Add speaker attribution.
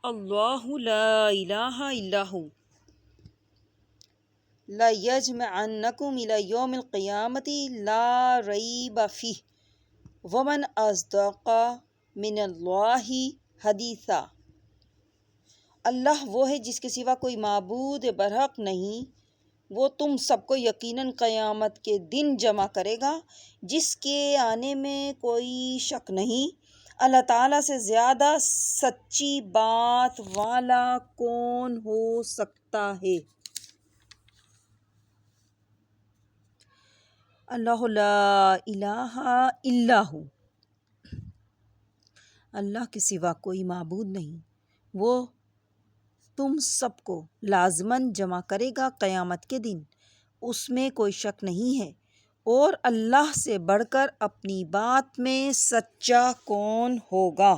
Speaker 1: اللہ لا الہ الا ہو لَيَجْمَعَنَّكُمْ إِلَى يَوْمِ الْقِيَامَةِ لَا رَيْبَ فِيهِ وَمَنْ أَصْدَقُ مِنَ اللَّهِ حَدِيثًا۔ اللہ وہ ہے جس کے سوا کوئی معبود برحق نہیں، وہ تم سب کو یقیناً قیامت کے دن جمع کرے گا جس کے آنے میں کوئی شک نہیں۔ اللہ تعالیٰ سے زیادہ سچی بات والا کون ہو سکتا ہے؟ اللہ لا الہ الا ہو، اللہ کے سوا کوئی معبود نہیں، وہ تم سب کو لازماً جمع کرے گا قیامت کے دن، اس میں کوئی شک نہیں ہے۔ اور اللہ سے بڑھ کر اپنی بات میں سچا کون ہوگا؟